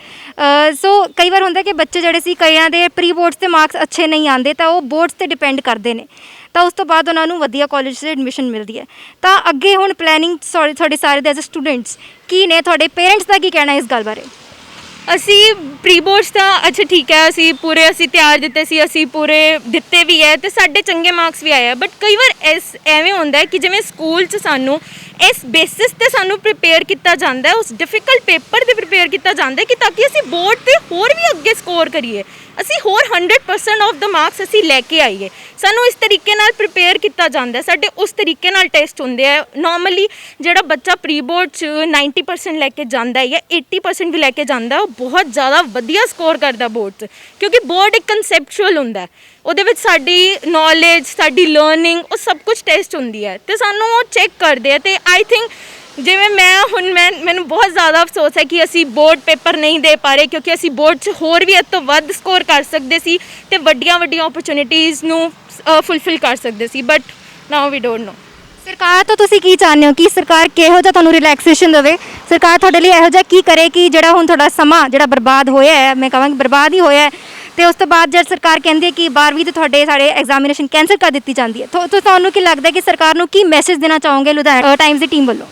Speaker 5: ਸੋ ਕਈ ਵਾਰ ਹੁੰਦਾ ਕਿ ਬੱਚੇ ਜਿਹੜੇ ਸੀ, ਕਈਆਂ ਦੇ ਪ੍ਰੀ ਬੋਰਡਸ ਦੇ ਮਾਰਕਸ ਅੱਛੇ ਨਹੀਂ ਆਉਂਦੇ ਤਾਂ ਉਹ ਬੋਰਡਸ ਤੇ ਡਿਪੈਂਡ ਕਰਦੇ ਨੇ, ਤਾਂ ਉਸ ਤੋਂ ਬਾਅਦ ਉਹਨਾਂ ਨੂੰ ਵਧੀਆ ਕਾਲਜ 'ਚ ਐਡਮਿਸ਼ਨ ਮਿਲਦੀ ਹੈ। ਤਾਂ ਅੱਗੇ ਹੁਣ ਪਲੈਨਿੰਗ ਤੁਹਾਡੇ ਸਾਰੇ ਦੇ ਐਜ਼ ਅ ਸਟੂਡੈਂਟਸ ਕੀ ਨੇ? ਤੁਹਾਡੇ ਪੇਰੈਂਟਸ ਦਾ ਕੀ ਕਹਿਣਾ ਇਸ ਗੱਲ ਬਾਰੇ?
Speaker 2: ਅਸੀਂ ਪ੍ਰੀ ਬੋਰਡਸ ਤਾਂ ਅੱਛਾ ਠੀਕ ਹੈ, ਅਸੀਂ ਤਿਆਰ ਦਿੱਤੇ ਸੀ, ਅਸੀਂ ਪੂਰੇ ਦਿੱਤੇ ਵੀ ਹੈ ਤੇ ਸਾਡੇ ਚੰਗੇ ਮਾਰਕਸ ਵੀ ਆਏ ਆ। ਬਟ ਕਈ ਵਾਰ ਐਵੇਂ ਹੁੰਦਾ ਹੈ ਕਿ ਜਿਵੇਂ ਸਕੂਲ 'ਚ ਸਾਨੂੰ ਇਸ ਬੇਸਿਸ ਤੇ ਸਾਨੂੰ ਪ੍ਰਿਪੇਅਰ ਕੀਤਾ ਜਾਂਦਾ ਹੈ, ਉਸ ਡਿਫਿਕਲਟ ਪੇਪਰ ਤੇ ਪ੍ਰਿਪੇਅਰ ਕੀਤਾ ਜਾਂਦਾ ਹੈ ਕਿ ਤਾਂ ਕਿ ਅਸੀਂ ਬੋਰਡ ਤੇ ਹੋਰ ਵੀ ਅੱਗੇ ਸਕੋਰ ਕਰੀਏ, ਅਸੀਂ ਹੋਰ 100% ਆਫ ਦਾ ਮਾਰਕਸ ਅਸੀਂ ਲੈ ਕੇ ਆਈਏ। ਸਾਨੂੰ ਇਸ ਤਰੀਕੇ ਨਾਲ ਪ੍ਰਿਪੇਅਰ ਕੀਤਾ ਜਾਂਦਾ, ਸਾਡੇ ਉਸ ਤਰੀਕੇ ਨਾਲ ਟੈਸਟ ਹੁੰਦੇ ਆ। ਨਾਰਮਲੀ ਜਿਹੜਾ ਬੱਚਾ ਪ੍ਰੀ ਬੋਰਡ 'ਚ 90% ਲੈ ਕੇ ਜਾਂਦਾ ਹੈ ਜਾਂ 80% ਵੀ ਲੈ ਕੇ ਜਾਂਦਾ, ਉਹ ਬਹੁਤ ਜ਼ਿਆਦਾ ਵਧੀਆ ਸਕੋਰ ਕਰਦਾ ਬੋਰਡ 'ਚ, ਕਿਉਂਕਿ ਬੋਰਡ ਇੱਕ ਕਨਸੈਪਚੁਅਲ ਹੁੰਦਾ, ਉਹਦੇ ਵਿੱਚ ਸਾਡੀ ਨੌਲੇਜ, ਸਾਡੀ ਲਰਨਿੰਗ, ਉਹ ਸਭ ਕੁਝ ਟੈਸਟ ਹੁੰਦੀ ਹੈ ਤੇ ਸਾਨੂੰ ਉਹ ਚੈੱਕ ਕਰਦੇ ਆ। ਤੇ ਆਈ ਥਿੰਕ ਜਿਵੇਂ ਮੈਨੂੰ ਬਹੁਤ ਜ਼ਿਆਦਾ ਅਫਸੋਸ ਹੈ ਕਿ ਅਸੀਂ ਬੋਰਡ ਪੇਪਰ ਨਹੀਂ ਦੇ ਪਾ ਰਹੇ, ਕਿਉਂਕਿ ਅਸੀਂ ਬੋਰਡ 'ਚ ਹੋਰ ਵੀ ਇਸ ਤੋਂ ਵੱਧ ਸਕੋਰ ਕਰ ਸਕਦੇ ਸੀ ਤੇ ਵੱਡੀਆਂ ਓਪਰਚੁਨਿਟੀਜ਼ ਨੂੰ ਫੁਲਫਿਲ ਕਰ ਸਕਦੇ ਸੀ। ਬਟ ਨਾਓ ਵੀ ਡੋਂਟ ਨੋ।
Speaker 5: ਸਰਕਾਰ ਤੋਂ ਤੁਸੀਂ ਕੀ ਚਾਹੁੰਦੇ ਹੋ ਕਿ ਸਰਕਾਰ ਕਿਹੋ ਜਿਹਾ ਤੁਹਾਨੂੰ ਰਿਲੈਕਸੇਸ਼ਨ ਦੇਵੇ? ਸਰਕਾਰ ਤੁਹਾਡੇ ਲਈ ਇਹੋ ਜਿਹਾ ਕੀ ਕਰੇ ਕਿ ਜਿਹੜਾ ਹੁਣ ਤੁਹਾਡਾ ਸਮਾਂ ਜਿਹੜਾ ਬਰਬਾਦ ਹੋਇਆ ਹੈ, ਮੈਂ ਕਹਾਂਗੀ ਬਰਬਾਦ ਹੀ ਹੋਇਆ ਹੈ, ਤੇ ਉਸ ਤੋਂ ਬਾਅਦ ਜਦ ਸਰਕਾਰ ਕਹਿੰਦੀ ਹੈ ਕਿ 12ਵੀਂ ਦੇ ਸਾਡੇ ਐਗਜ਼ਾਮੀਨੇਸ਼ਨ ਕੈਂਸਲ ਕਰ ਦਿੱਤੀ ਜਾਂਦੀ ਹੈ, ਤੁਹਾਨੂੰ ਕੀ ਲੱਗਦਾ ਕਿ ਸਰਕਾਰ ਨੂੰ ਕੀ ਮੈਸੇਜ ਦੇਣਾ ਚਾਹੋਗੇ ਲੁਧਿਆਣਾ ਟਾਈਮਜ਼ ਦੀ ਟੀਮ ਵੱਲੋਂ?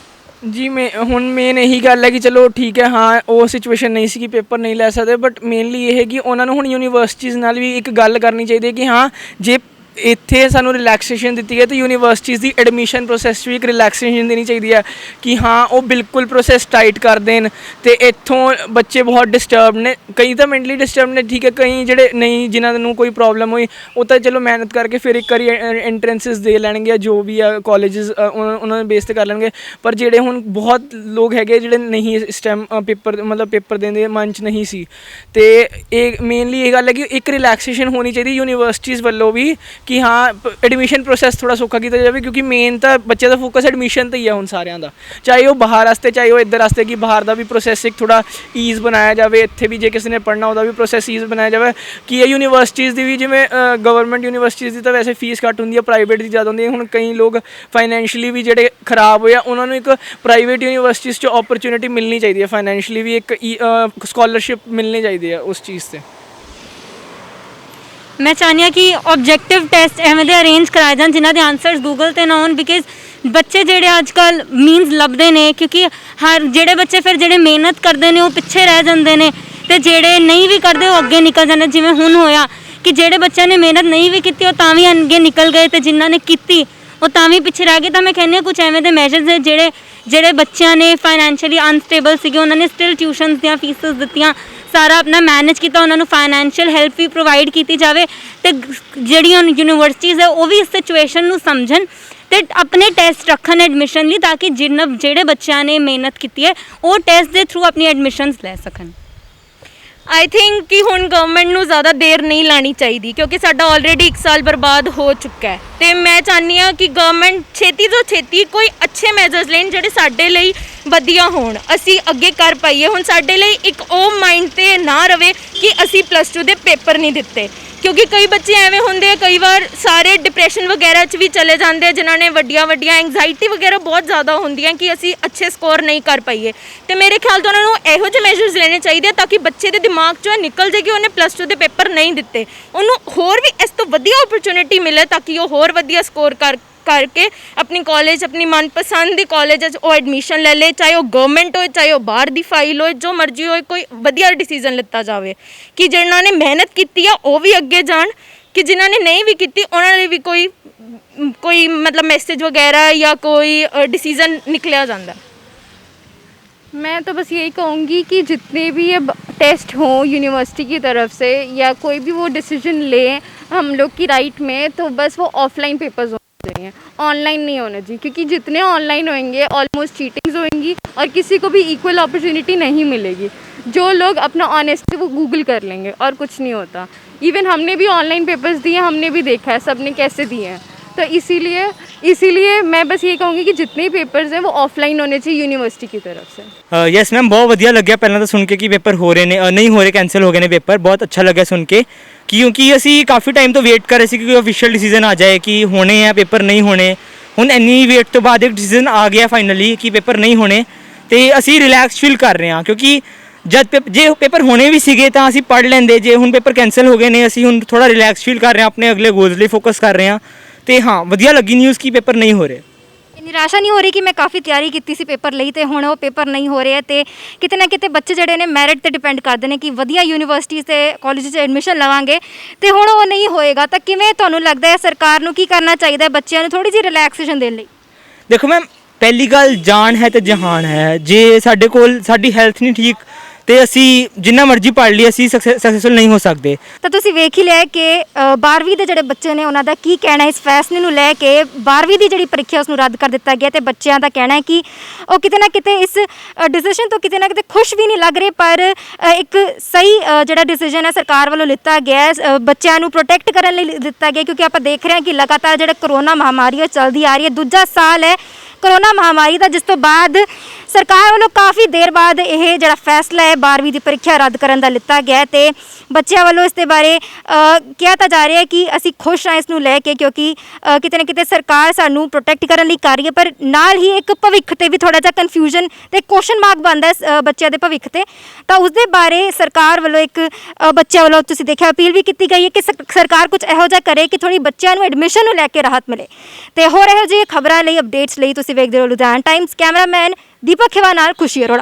Speaker 3: ਜੀ ਹੁਣ ਮੇਨ ਇਹੀ ਗੱਲ ਹੈ ਕਿ ਚਲੋ ਠੀਕ ਹੈ, ਹਾਂ ਉਹ ਸਿਚੁਏਸ਼ਨ ਨਹੀਂ ਸੀ ਕਿ ਪੇਪਰ ਨਹੀਂ ਲੈ ਸਕਦੇ, ਬਟ ਮੇਨਲੀ ਇਹ ਹੈ ਕਿ ਉਹਨਾਂ ਨੂੰ ਹੁਣ ਯੂਨੀਵਰਸਿਟੀਜ਼ ਨਾਲ ਵੀ ਇੱਕ ਗੱਲ ਕਰਨੀ ਚਾਹੀਦੀ ਹੈ ਕਿ ਹਾਂ ਜੇ ਇੱਥੇ ਸਾਨੂੰ ਰਿਲੈਕਸੇਸ਼ਨ ਦਿੱਤੀ ਹੈ ਤਾਂ ਯੂਨੀਵਰਸਿਟੀਜ਼ ਦੀ ਐਡਮਿਸ਼ਨ ਪ੍ਰੋਸੈਸ 'ਚ ਵੀ ਇੱਕ ਰਿਲੈਕਸੇਸ਼ਨ ਦੇਣੀ ਚਾਹੀਦੀ ਹੈ ਕਿ ਹਾਂ ਉਹ ਬਿਲਕੁਲ ਪ੍ਰੋਸੈਸ ਟਾਈਟ ਕਰ ਦੇਣ। ਅਤੇ ਇੱਥੋਂ ਬੱਚੇ ਬਹੁਤ ਡਿਸਟਰਬ ਨੇ, ਕਈ ਤਾਂ ਮੈਂਟਲੀ ਡਿਸਟਰਬ ਨੇ, ਠੀਕ ਹੈ, ਕਈ ਜਿਹੜੇ ਨਹੀਂ, ਜਿਨ੍ਹਾਂ ਨੂੰ ਕੋਈ ਪ੍ਰੋਬਲਮ ਹੋਈ ਉਹ ਤਾਂ ਚਲੋ ਮਿਹਨਤ ਕਰਕੇ ਫਿਰ ਇੱਕ ਵਾਰੀ ਐਂਟਰੈਂਸਿਸ ਦੇ ਲੈਣਗੇ, ਜੋ ਵੀ ਆ ਕਾਲਜਿਸ ਉਹਨਾਂ ਦੇ ਬੇਸ 'ਤੇ ਕਰ ਲੈਣਗੇ। ਪਰ ਜਿਹੜੇ ਹੁਣ ਬਹੁਤ ਲੋਕ ਹੈਗੇ ਜਿਹੜੇ ਨਹੀਂ ਇਸ ਟਾਈਮ ਪੇਪਰ ਦੇਣ ਦੇ ਮਨ 'ਚ ਨਹੀਂ ਸੀ, ਅਤੇ ਇਹ ਮੇਨਲੀ ਇਹ ਗੱਲ ਹੈ ਕਿ ਇੱਕ ਰਿਲੈਕਸੇਸ਼ਨ ਹੋਣੀ ਚਾਹੀਦੀ ਯੂਨੀਵਰਸਿਟੀਜ਼ ਵੱਲੋਂ ਵੀ ਕਿ ਹਾਂ ਐਡਮਿਸ਼ਨ ਪ੍ਰੋਸੈਸ ਥੋੜ੍ਹਾ ਸੌਖਾ ਕੀਤਾ ਜਾਵੇ, ਕਿਉਂਕਿ ਮੇਨ ਤਾਂ ਬੱਚੇ ਦਾ ਫੋਕਸ ਐਡਮਿਸ਼ਨ 'ਤੇ ਹੀ ਆ ਹੁਣ ਸਾਰਿਆਂ ਦਾ, ਚਾਹੇ ਉਹ ਬਾਹਰ ਵਾਸਤੇ ਚਾਹੇ ਉਹ ਇੱਧਰ ਵਾਸਤੇ, ਕਿ ਬਾਹਰ ਦਾ ਵੀ ਪ੍ਰੋਸੈਸ ਇੱਕ ਥੋੜ੍ਹਾ ਈਜ਼ ਬਣਾਇਆ ਜਾਵੇ, ਇੱਥੇ ਵੀ ਜੇ ਕਿਸੇ ਨੇ ਪੜ੍ਹਨਾ ਉਹਦਾ ਵੀ ਪ੍ਰੋਸੈਸ ਈਜ਼ ਬਣਾਇਆ ਜਾਵੇ। ਕਿ ਇਹ ਯੂਨੀਵਰਸਿਟੀਜ਼ ਦੀ ਵੀ ਜਿਵੇਂ ਗਵਰਨਮੈਂਟ ਯੂਨੀਵਰਸਿਟੀਜ਼ ਦੀ ਤਾਂ ਵੈਸੇ ਫੀਸ ਘੱਟ ਹੁੰਦੀ ਹੈ, ਪ੍ਰਾਈਵੇਟ ਦੀ ਜ਼ਿਆਦਾ ਹੁੰਦੀ ਹੈ। ਹੁਣ ਕਈ ਲੋਕ ਫਾਈਨੈਂਸ਼ੀਅਲੀ ਵੀ ਜਿਹੜੇ ਖਰਾਬ ਹੋਏ ਆ, ਉਹਨਾਂ ਨੂੰ ਇੱਕ ਪ੍ਰਾਈਵੇਟ ਯੂਨੀਵਰਸਿਟੀਜ਼ 'ਚ ਓਪਰਚੁਨਿਟੀ ਮਿਲਣੀ ਚਾਹੀਦੀ ਹੈ, ਫਾਈਨੈਂਸ਼ੀਅਲੀ ਵੀ ਇੱਕ ਸਕੋਲਰਸ਼ਿਪ ਮਿਲਣੀ ਚਾਹੀਦੀ ਹੈ ਉਸ ਚੀਜ਼ 'ਤੇ।
Speaker 1: ਮੈਂ ਚਾਹੁੰਦੀ ਹਾਂ ਕਿ ਆਬਜੈਕਟਿਵ ਟੈਸਟ ਐਵੇਂ ਦੇ ਅਰੇਂਜ ਕਰਾਏ ਜਾਣ ਜਿਨ੍ਹਾਂ ਦੇ ਆਨਸਰਸ ਗੂਗਲ 'ਤੇ ਨਾ ਹੋਣ, ਬਿਕਾਜ਼ ਬੱਚੇ ਜਿਹੜੇ ਅੱਜ ਕੱਲ੍ਹ ਮੀਨਸ ਲੱਭਦੇ ਨੇ, ਕਿਉਂਕਿ ਜਿਹੜੇ ਬੱਚੇ ਫਿਰ ਜਿਹੜੇ ਮਿਹਨਤ ਕਰਦੇ ਨੇ ਉਹ ਪਿੱਛੇ ਰਹਿ ਜਾਂਦੇ ਨੇ, ਅਤੇ ਜਿਹੜੇ ਨਹੀਂ ਵੀ ਕਰਦੇ ਉਹ ਅੱਗੇ ਨਿਕਲ ਜਾਂਦੇ। ਜਿਵੇਂ ਹੁਣ ਹੋਇਆ ਕਿ ਜਿਹੜੇ ਬੱਚਿਆਂ ਨੇ ਮਿਹਨਤ ਨਹੀਂ ਵੀ ਕੀਤੀ ਉਹ ਤਾਂ ਵੀ ਅੱਗੇ ਨਿਕਲ ਗਏ, ਅਤੇ ਜਿਨ੍ਹਾਂ ਨੇ ਕੀਤੀ ਉਹ ਤਾਂ ਵੀ ਪਿੱਛੇ ਰਹਿ ਗਏ। ਤਾਂ ਮੈਂ ਕਹਿੰਦੀ ਹਾਂ ਕੁਝ ਐਵੇਂ ਦੇ ਮੈਜਰਸ ਹੈ ਜਿਹੜੇ ਬੱਚਿਆਂ ਨੇ ਫਾਈਨੈਂਸ਼ੀਅਲੀ ਅਨਸਟੇਬਲ ਸੀਗੇ, ਉਹਨਾਂ ਨੇ ਸਟਿਲ ਟਿਊਸ਼ਨਸ ਦੀਆਂ ਫੀਸਸ ਦਿੱਤੀਆਂ, ਸਾਰਾ ਆਪਣਾ ਮੈਨੇਜ ਕੀਤਾ, ਉਹਨਾਂ ਨੂੰ ਫਾਈਨੈਂਸ਼ੀਅਲ ਹੈਲਪ ਵੀ ਪ੍ਰੋਵਾਈਡ ਕੀਤੀ ਜਾਵੇ, ਅਤੇ ਜਿਹੜੀਆਂ ਯੂਨੀਵਰਸਿਟੀਜ਼ ਹੈ ਉਹ ਵੀ ਇਸ ਸਿਚੁਏਸ਼ਨ ਨੂੰ ਸਮਝਣ ਅਤੇ ਆਪਣੇ ਟੈਸਟ ਰੱਖਣ ਐਡਮਿਸ਼ਨ ਲਈ, ਤਾਂ ਕਿ ਜਿਹੜੇ ਬੱਚਿਆਂ ਨੇ ਮਿਹਨਤ ਕੀਤੀ ਹੈ ਉਹ ਟੈਸਟ ਦੇ ਥਰੂ ਆਪਣੀ ਐਡਮਿਸ਼ਨਸ ਲੈ ਸਕਣ।
Speaker 2: ਆਈ ਥਿੰਕ ਕਿ ਹੁਣ ਗਵਰਨਮੈਂਟ ਨੂੰ ਜ਼ਿਆਦਾ ਦੇਰ ਨਹੀਂ ਲਾਣੀ ਚਾਹੀਦੀ, ਕਿਉਂਕਿ ਸਾਡਾ ਆਲਰੇਡੀ 1 ਸਾਲ ਬਰਬਾਦ ਹੋ ਚੁੱਕਾ ਹੈ, ਅਤੇ ਮੈਂ ਚਾਹੁੰਦੀ ਹਾਂ ਕਿ ਗਵਰਨਮੈਂਟ ਛੇਤੀ ਤੋਂ ਛੇਤੀ ਕੋਈ ਅੱਛੇ ਮੈਜਰਸ ਲੈਣ ਜਿਹੜੇ ਸਾਡੇ ਲਈ ਵਧੀਆ ਹੋਣ, ਅਸੀਂ ਅੱਗੇ ਕਰ ਪਾਈਏ। ਹੁਣ ਸਾਡੇ ਲਈ ਇੱਕ ਉਹ ਮਾਈਂਡ 'ਤੇ ਨਾ ਰਵੇ ਕਿ ਅਸੀਂ +2 ਦੇ ਪੇਪਰ ਨਹੀਂ ਦਿੱਤੇ, ਕਿਉਂਕਿ ਕਈ ਬੱਚੇ ਐਵੇਂ ਹੁੰਦੇ ਆ, ਕਈ ਵਾਰ ਸਾਰੇ ਡਿਪਰੈਸ਼ਨ ਵਗੈਰਾ 'ਚ ਵੀ ਚਲੇ ਜਾਂਦੇ ਆ, ਜਿਨ੍ਹਾਂ ਨੇ ਵੱਡੀਆਂ ਐਂਗਜ਼ਾਈਟੀ ਵਗੈਰਾ ਬਹੁਤ ਜ਼ਿਆਦਾ ਹੁੰਦੀਆਂ ਕਿ ਅਸੀਂ ਅੱਛੇ ਸਕੋਰ ਨਹੀਂ ਕਰ ਪਾਈਏ। ਅਤੇ ਮੇਰੇ ਖਿਆਲ ਤੋਂ ਉਹਨਾਂ ਨੂੰ ਇਹੋ ਜਿਹੇ ਮੈਜਰਸ ਲੈਣੇ ਚਾਹੀਦੇ ਤਾਂ ਕਿ ਬੱਚੇ ਦੇ ਦਿਮਾਗ 'ਚੋਂ ਨਿਕਲ ਜਾਏ ਕਿ ਉਹਨੇ +2 ਦੇ ਪੇਪਰ ਨਹੀਂ ਦਿੱਤੇ, ਉਹਨੂੰ ਹੋਰ ਵੀ ਇਸ ਤੋਂ ਵਧੀਆ ਓਪਰਚੁਨਿਟੀ ਮਿਲੇ ਤਾਂ ਕਿ ਉਹ ਹੋਰ ਵਧੀਆ ਸਕੋਰ ਕਰਕੇ ਆਪਣੀ ਕਾਲਜ, ਆਪਣੀ ਮਨਪਸੰਦ ਦੀ ਕਾਲਜ 'ਚ ਉਹ ਐਡਮਿਸ਼ਨ ਲੈ ਲੇ, ਚਾਹੇ ਉਹ ਗਵਰਨਮੈਂਟ ਹੋਏ, ਚਾਹੇ ਉਹ ਬਾਹਰ ਦੀ ਫਾਈਲ ਹੋਏ, ਜੋ ਮਰਜ਼ੀ ਹੋਏ, ਕੋਈ ਵਧੀਆ ਡਿਸੀਜ਼ਨ ਲਿੱਤਾ ਜਾਵੇ ਕਿ ਜਿਨ੍ਹਾਂ ਨੇ ਮਿਹਨਤ ਕੀਤੀ ਆ ਉਹ ਵੀ ਅੱਗੇ ਜਾਣ, ਕਿ ਜਿਨ੍ਹਾਂ ਨੇ ਨਹੀਂ ਵੀ ਕੀਤੀ ਉਹਨਾਂ ਲਈ ਵੀ ਕੋਈ ਮੈਸੇਜ वगैरह या कोई डिसीज़न निकला जाता।
Speaker 4: मैं तो बस यही कहूँगी कि जितने भी ये टेस्ट हों यूनिवर्सिटी की तरफ से या कोई भी वो डिसीजन लें हम लोग की राइट में, तो बस वो ऑफलाइन पेपर्स हों। चाहिए, ऑनलाइन नहीं होना चाहिए, क्योंकि जितने ऑनलाइन होंगे ऑलमोस्ट चीटिंग्स होंगी और किसी को भी इक्वल अपॉर्चुनिटी नहीं मिलेगी। जो लोग अपना ऑनेस्ट वो गूगल कर लेंगे और कुछ नहीं होता। इवन हमने भी ऑनलाइन पेपर्स दिए, हमने भी देखा है सबने कैसे दिए हैं। तो इसीलिए मैं बस ये कहूँगी कि जितने पेपर्स हैं वो ऑफलाइन होने चाहिए यूनिवर्सिटी की तरफ से।
Speaker 6: ਯੈਸ ਮੈਮ, ਬਹੁਤ ਵਧੀਆ ਲੱਗਿਆ ਪਹਿਲਾਂ ਤਾਂ ਸੁਣ ਕੇ ਕਿ ਪੇਪਰ ਹੋ ਰਹੇ ਨੇ, ਨਹੀਂ ਹੋ ਰਹੇ, ਕੈਂਸਲ ਹੋ ਗਏ ਨੇ ਪੇਪਰ। ਬਹੁਤ ਅੱਛਾ ਲੱਗਿਆ ਸੁਣ ਕੇ, ਕਿਉਂਕਿ ਅਸੀਂ ਕਾਫੀ ਟਾਈਮ ਤੋਂ ਵੇਟ ਕਰ ਰਹੇ ਸੀ ਕਿ ਕੋਈ ਅਫੀਸ਼ੀਅਲ ਡਿਸੀਜਨ ਆ ਜਾਏ ਕਿ ਹੋਣੇ ਆ ਪੇਪਰ, ਨਹੀਂ ਹੋਣੇ। ਹੁਣ ਇੰਨੀ ਵੇਟ ਤੋਂ ਬਾਅਦ ਇੱਕ ਡਿਸੀਜਨ ਆ ਗਿਆ ਫਾਈਨਲੀ ਕਿ ਪੇਪਰ ਨਹੀਂ ਹੋਣੇ, ਤੇ ਅਸੀਂ ਰਿਲੈਕਸ ਫੀਲ ਕਰ ਰਹੇ ਹਾਂ। ਕਿਉਂਕਿ ਜੇ ਪੇਪਰ ਹੋਣੇ ਵੀ ਸੀਗੇ ਤਾਂ ਅਸੀਂ ਪੜ੍ਹ ਲੈਂਦੇ, ਜੇ ਹੁਣ ਪੇਪਰ ਕੈਂਸਲ ਹੋ ਗਏ ਨੇ ਅਸੀਂ ਹੁਣ ਥੋੜਾ ਰਿਲੈਕਸ ਫੀਲ ਕਰ ਰਹੇ ਹਾਂ, ਆਪਣੇ ਅਗਲੇ ਗੋਲਸ ਲਈ ਫੋਕਸ ਕਰ ਰਹੇ ਹਾਂ। ਤੇ ਹਾਂ, ਵਧੀਆ ਲੱਗੀ ਨਿਊਜ਼ ਕਿ ਪੇਪਰ ਨਹੀਂ ਹੋ ਰਹੇ।
Speaker 5: ਨਿਰਾਸ਼ਾ ਨਹੀਂ ਹੋ ਰਹੀ ਕਿ ਮੈਂ ਕਾਫੀ ਤਿਆਰੀ ਕੀਤੀ ਸੀ ਪੇਪਰ ਲਈ ਤੇ ਹੁਣ ਉਹ ਪੇਪਰ ਨਹੀਂ ਹੋ ਰਿਹਾ, ਤੇ ਕਿਤੇ ਨਾ ਕਿਤੇ ਬੱਚੇ ਜਿਹੜੇ ਨੇ ਮੈਰਿਟ ਤੇ ਡਿਪੈਂਡ ਕਰਦੇ ਨੇ ਕਿ ਵਧੀਆ ਯੂਨੀਵਰਸਿਟੀਜ਼ ਤੇ ਕਾਲਜ 'ਚ ਐਡਮਿਸ਼ਨ ਲਵਾਂਗੇ ਤੇ ਹੁਣ ਉਹ ਨਹੀਂ ਹੋਏਗਾ, ਤਾਂ ਕਿਵੇਂ ਤੁਹਾਨੂੰ ਲੱਗਦਾ ਹੈ ਸਰਕਾਰ ਨੂੰ ਕੀ ਕਰਨਾ ਚਾਹੀਦਾ ਹੈ ਬੱਚਿਆਂ ਨੂੰ ਥੋੜੀ ਜਿਹੀ ਰਿਲੈਕਸੇਸ਼ਨ ਦੇਣ ਲਈ?
Speaker 6: ਦੇਖੋ ਮੈਮ, ਪਹਿਲੀ ਗੱਲ ਜਾਨ ਹੈ ਤੇ ਜਹਾਨ ਹੈ। ਜੇ ਸਾਡੇ ਕੋਲ ਸਾਡੀ ਹੈਲਥ ਨਹੀਂ ਠੀਕ ਤੇ ਅਸੀਂ ਜਿੰਨਾ ਮਰਜ਼ੀ ਪੜ੍ਹ ਲਈ ਅਸੀਂ ਸਕਸੈਸਫੁਲ ਨਹੀਂ ਹੋ ਸਕਦੇ।
Speaker 5: ਤਾਂ ਤੁਸੀਂ ਵੇਖ ਹੀ ਲਿਆ ਕਿ 12ਵੀਂ ਦੇ ਜਿਹੜੇ ਬੱਚੇ ਨੇ ਉਹਨਾਂ ਦਾ ਕੀ ਕਹਿਣਾ ਇਸ ਫੈਸਲੇ ਨੂੰ ਲੈ ਕੇ। 12ਵੀਂ ਦੀ ਜਿਹੜੀ ਪ੍ਰੀਖਿਆ ਉਸ ਨੂੰ ਰੱਦ ਕਰ ਦਿੱਤਾ ਗਿਆ ਤੇ ਬੱਚਿਆਂ ਦਾ ਕਹਿਣਾ ਹੈ ਕਿ ਉਹ ਕਿਤੇ ਨਾ ਕਿਤੇ ਇਸ ਡਿਸੀਜਨ ਤੋਂ ਕਿਤੇ ਨਾ ਕਿਤੇ ਖੁਸ਼ ਵੀ ਨਹੀਂ ਲੱਗ ਰਹੇ, ਪਰ ਇੱਕ ਸਹੀ ਜਿਹੜਾ ਡਿਸੀਜਨ ਹੈ ਸਰਕਾਰ ਵੱਲੋਂ ਲਿੱਤਾ ਗਿਆ ਹੈ, ਬੱਚਿਆਂ ਨੂੰ ਪ੍ਰੋਟੈਕਟ ਕਰਨ ਲਈ ਦਿੱਤਾ ਗਿਆ। ਕਿਉਂਕਿ ਆਪਾਂ ਦੇਖ ਰਹੇ ਹਾਂ ਕਿ ਲਗਾਤਾਰ ਜਿਹੜਾ ਕਰੋਨਾ ਮਹਾਮਾਰੀ ਉਹ ਚੱਲਦੀ ਆ ਰਹੀ ਹੈ, ਦੂਜਾ ਸਾਲ ਹੈ ਕਰੋਨਾ ਮਹਾਮਾਰੀ ਦਾ, ਜਿਸ ਤੋਂ ਬਾਅਦ ਸਰਕਾਰ ਵੱਲੋਂ ਕਾਫੀ ਦੇਰ ਬਾਅਦ ਇਹ ਜਿਹੜਾ ਫੈਸਲਾ ਹੈ 12ਵੀਂ ਦੀ ਪ੍ਰੀਖਿਆ ਰੱਦ ਕਰਨ ਦਾ ਲਿੱਤਾ ਗਿਆ ਤੇ ਬੱਚਿਆਂ ਵੱਲੋਂ ਇਸ ਦੇ ਬਾਰੇ ਕਿਹਾ ਤਾਂ ਜਾ ਰਿਹਾ ਹੈ ਕਿ ਅਸੀਂ ਖੁਸ਼ ਹਾਂ ਇਸ ਨੂੰ ਲੈ ਕੇ, ਕਿਉਂਕਿ ਕਿਤੇ ਨਾ ਕਿਤੇ ਸਰਕਾਰ ਸਾਨੂੰ ਪ੍ਰੋਟੈਕਟ ਕਰਨ ਲਈ ਕਰ ਰਹੀ ਹੈ, ਪਰ ਨਾਲ ਹੀ ਇੱਕ ਭਵਿੱਖ ਤੇ ਵੀ ਥੋੜਾ ਜਿਹਾ ਕਨਫਿਊਜ਼ਨ ਤੇ ਕੁਐਸਚਨ ਮਾਰਕ ਬਣਦਾ ਹੈ ਬੱਚਿਆਂ ਦੇ ਭਵਿੱਖ ਤੇ। ਤਾਂ ਉਸ ਦੇ ਬਾਰੇ ਸਰਕਾਰ ਵੱਲੋਂ ਇੱਕ ਬੱਚਿਆਂ ਵੱਲੋਂ ਤੁਸੀਂ ਦੇਖਿਆ ਅਪੀਲ ਵੀ ਕੀਤੀ ਗਈ ਹੈ ਕਿ ਸਰਕਾਰ ਕੁਝ ਇਹੋ ਜਿਹਾ ਕਰੇ ਕਿ ਥੋੜੀ ਬੱਚਿਆਂ ਨੂੰ ਐਡਮਿਸ਼ਨ ਨੂੰ ਲੈ ਕੇ ਰਾਹਤ ਮਿਲੇ। ਤੇ ਹੋਰ ਇਹੋ ਜਿਹੀ ਖਬਰਾਂ ਲਈ, ਅਪਡੇਟਸ ਲਈ ਤੁਸੀਂ ਵੇਖਦੇ ਰਹੋ ਲੁਧਿਆਣਾ ਟਾਈਮਸ। ਕੈਮਰਾਮੈਨ ਦੀਪਕ ਖੇਵਾ ਨਾਲ ਖੁਸ਼ੀ ਅਰੋੜਾ।